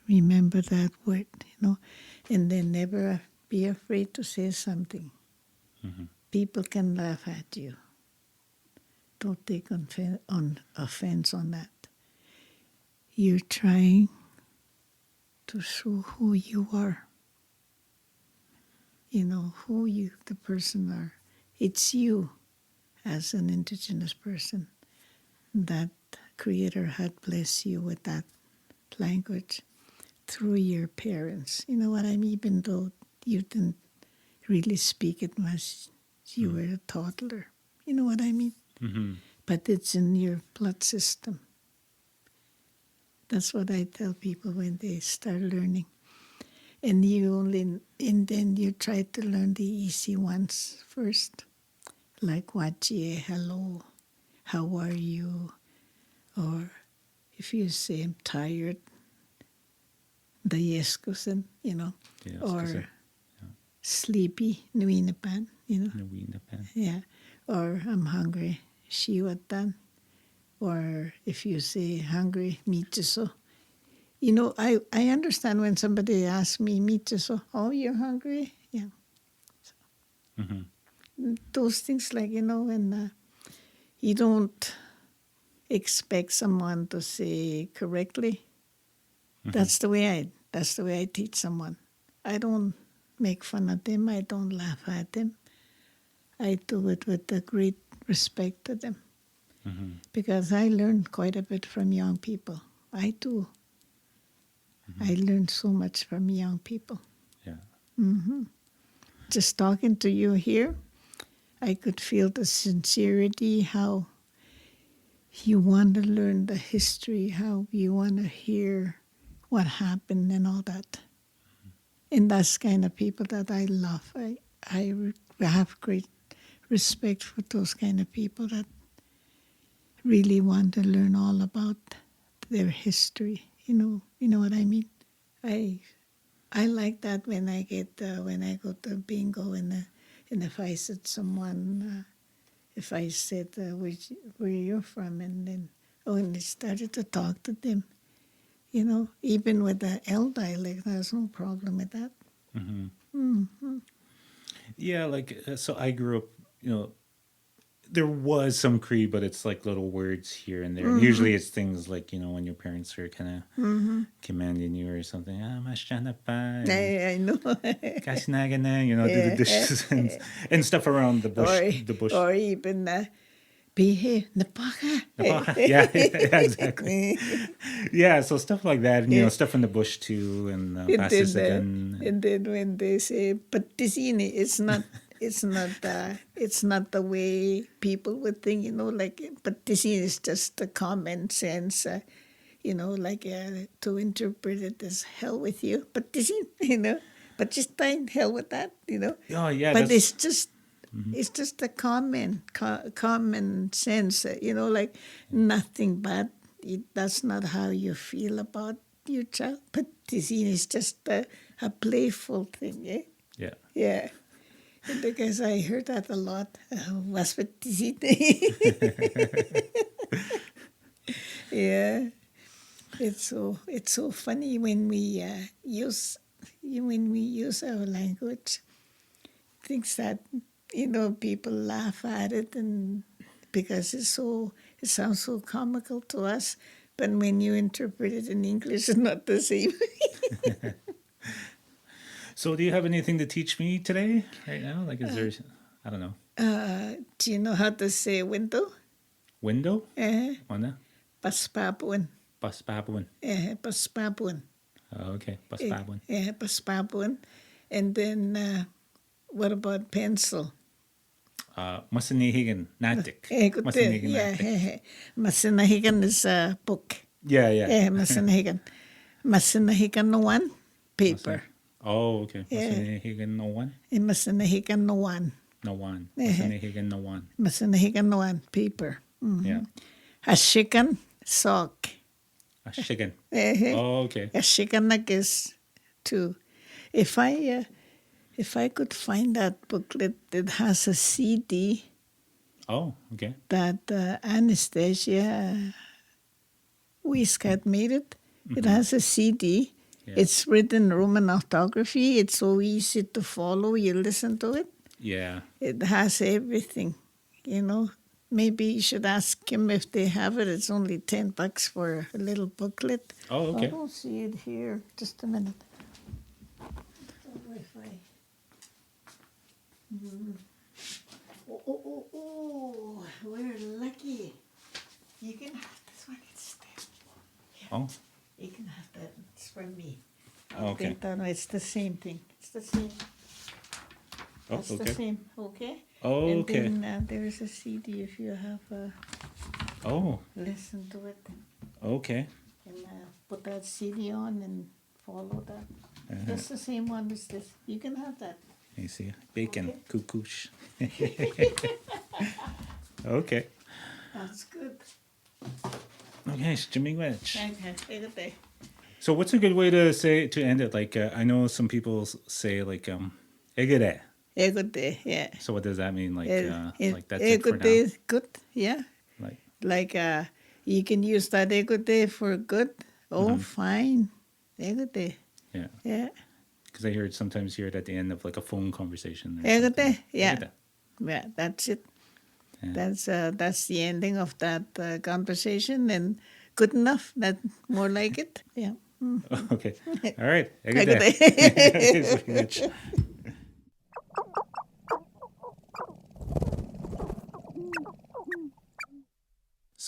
Remember that word, and then never be afraid to say something. Mm-hmm. People can laugh at you. Don't take offense on that. You're trying to show who you are. Who you, the person, are. It's you as an Indigenous person that Creator had blessed you with that language through your parents. You know what I mean? Even though you didn't really speak it much, you were a toddler. You know what I mean? Mm-hmm. But it's in your blood system. That's what I tell people when they start learning. And then you try to learn the easy ones first, like Wachie, hello, how are you? Or if you say I'm tired, the Yeskosen, Yes, because or sleepy, Nuinapan, Nawina yeah, or I'm hungry, Shiwatan, or if you say hungry, Michiso. I understand when somebody asks me, Michiso, oh, you're hungry? Yeah. Mm-hmm. Those things like, when you don't expect someone to say correctly. Mm-hmm. That's the way I teach someone. I don't make fun of them. I don't laugh at them. I do it with a great respect to them. because I learned quite a bit from young people. I do. I learned so much from young people. Yeah. Just talking to you here, I could feel the sincerity, how you want to learn the history, how you want to hear what happened and all that. And that's kind of people that I love. I have great respect for those kind of people that really want to learn all about their history. You know what I mean? I like that when I go to bingo and if I said someone, if I said where you're from, and then and they started to talk to them, even with the L dialect, there's no problem with that. Yeah, so I grew up, there was some Cree, but it's like little words here and there. And usually it's things like, when your parents are kind of commanding you or something. Ah, masyana pa. I know. Kasinaga na, do the dishes and stuff around the bush. Or even behave, napaka. Yeah, exactly. Yeah, so stuff like that. And, stuff in the bush too. And passes again. And then when they say, patisini, it's not the way people would think, patisini is just a common sense, to interpret it as hell with you. Patisini, but just time hell with that, Oh, yeah. But it's just a common sense, nothing bad. That's not how you feel about your child. Patisini is just a playful thing, eh? Yeah. Yeah. Because I heard that a lot. Was patisini? Yeah. It's so funny when we use our language. Things that people laugh at it, and because it sounds so comical to us, but when you interpret it in English, it's not the same. So do you have anything to teach me today right now? Is there, I don't know. Do you know how to say window? Window? Mana? Paspapuan. Paspapuan. Paspapuan. Oh, okay. Paspapuan. Paspapuan. And then what about pencil? Masanahigan. Natik. Masanahigan. Yeah. Masanahigan is a book. Yeah. Masanahigan. Masanahigan no one, paper. Oh, okay. Masanahigan no one? Masanahigan no one. No one. Masanahigan no one. Masanahigan no one, paper. Yeah. Ashikan, sock. Ashikan. Oh, okay. Ashikan is two. If I could find that booklet that has a CD. Oh, okay. That Anastasia Wieskat made it. It has a CD. Yeah. It's written Roman orthography. It's so easy to follow. You listen to it. Yeah. It has everything, Maybe you should ask him if they have it. It's only $10 for a little booklet. Oh, okay. I don't see it here. Just a minute. Oh, we're lucky. You can have this one instead. Yeah. Oh. You can have that. It's for me. Okay. No, it's the same thing. It's the same. That's the same. Okay? Oh, okay. And then there's a CD if you have listen to it. Okay. And put that CD on and follow that. That's the same one as this. You can have that. You see, bacon, kukush. Okay. That's good. Okay, Jimmy Wedge. Okay. So what's a good way to end it? I know some people say egere. Egode, yeah. So what does that mean? That's it for now? Is good, yeah. Like you can use that egode for good. Oh, fine. Egode. Yeah. Yeah. Because I sometimes hear it at the end of a phone conversation. Egode, yeah. Egode. Yeah, that's it. Yeah. That's the ending of that conversation, and good enough. That more like it. Yeah. Okay. All right. Egode.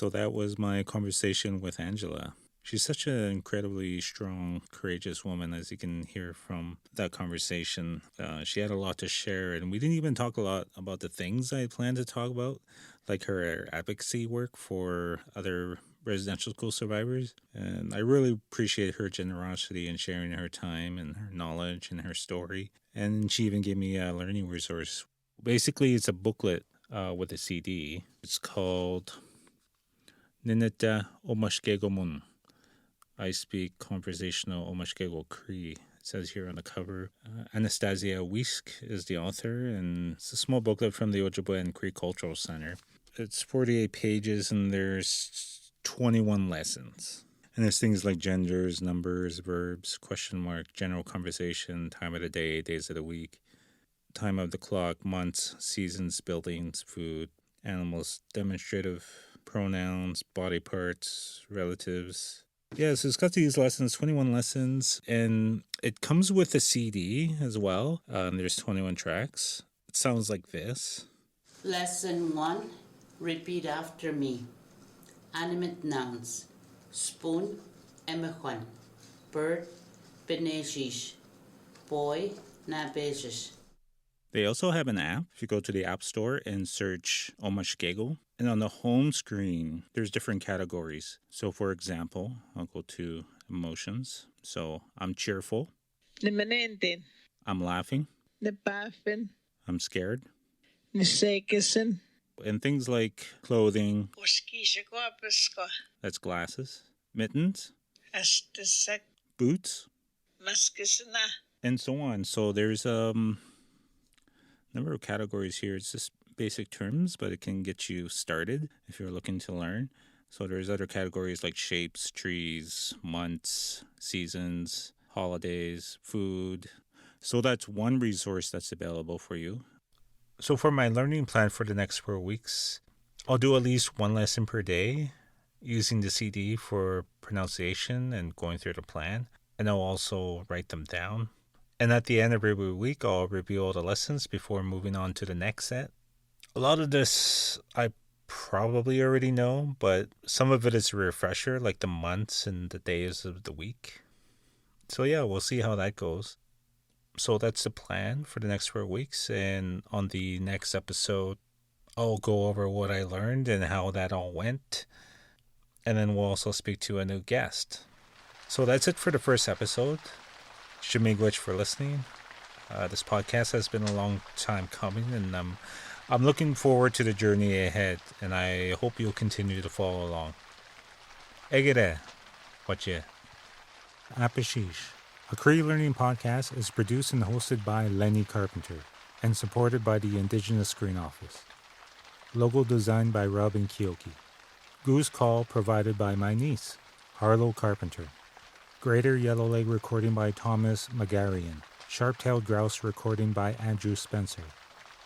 So that was my conversation with Angela. She's such an incredibly strong, courageous woman, as you can hear from that conversation. She had a lot to share, and we didn't even talk a lot about the things I planned to talk about, like her advocacy work for other residential school survivors. And I really appreciate her generosity in sharing her time and her knowledge and her story. And she even gave me a learning resource. Basically, it's a booklet with a CD. It's called Nineta Omashkego Mun. I speak conversational Omashkego Cree. It says here on the cover. Anastasia Wisk is the author, and it's a small booklet from the Ojibwe and Cree Cultural Center. It's 48 pages, and there's 21 lessons. And there's things like genders, numbers, verbs, question mark, general conversation, time of the day, days of the week, time of the clock, months, seasons, buildings, food, animals, demonstrative pronouns, body parts, relatives. Yeah, so it's got these lessons, 21 lessons, and it comes with a CD as well. There's 21 tracks. It sounds like this. Lesson 1, repeat after me. Animate nouns. Spoon, emechwan. Bird, beneshish. Boy, nabejish. They also have an app. If you go to the App Store and search Omashkego, and on the home screen, there's different categories. So, for example, I'll go to emotions. So, I'm cheerful. Nimanentin. I'm laughing. Nipafin. I'm scared. Nisekisin. And things like clothing. Uskishakwapisko. That's glasses. Mittens. Astasak. Boots. Maskisana. And so on. So, there's number of categories here. It's just basic terms, but it can get you started if you're looking to learn. So there's other categories like shapes, trees, months, seasons, holidays, food. So that's one resource that's available for you. So for my learning plan for the next 4 weeks, I'll do at least one lesson per day using the CD for pronunciation and going through the plan. And I'll also write them down. And at the end of every week, I'll review all the lessons before moving on to the next set. A lot of this I probably already know, but some of it is a refresher, like the months and the days of the week. So yeah, we'll see how that goes. So that's the plan for the next 4 weeks. And on the next episode, I'll go over what I learned and how that all went. And then we'll also speak to a new guest. So that's it for the first episode. Shimigwich for listening. This podcast has been a long time coming, and I'm looking forward to the journey ahead, and I hope you'll continue to follow along. Egere, whatye? Apashish, a Cree learning podcast, is produced and hosted by Lenny Carpenter and supported by the Indigenous Screen Office. Logo designed by Rob and Kyoki. Goose Call provided by my niece, Harlow Carpenter. Greater Yellowleg recording by Thomas Magarian. Sharp-tailed grouse recording by Andrew Spencer.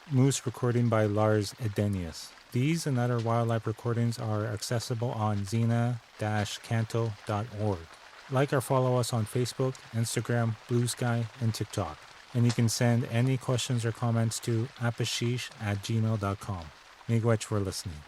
Moose recording by Lars Edenius. These and other wildlife recordings are accessible on xena-canto.org. Like or follow us on Facebook, Instagram, Blue Sky, and TikTok. And you can send any questions or comments to apashish@gmail.com. Miigwech for listening.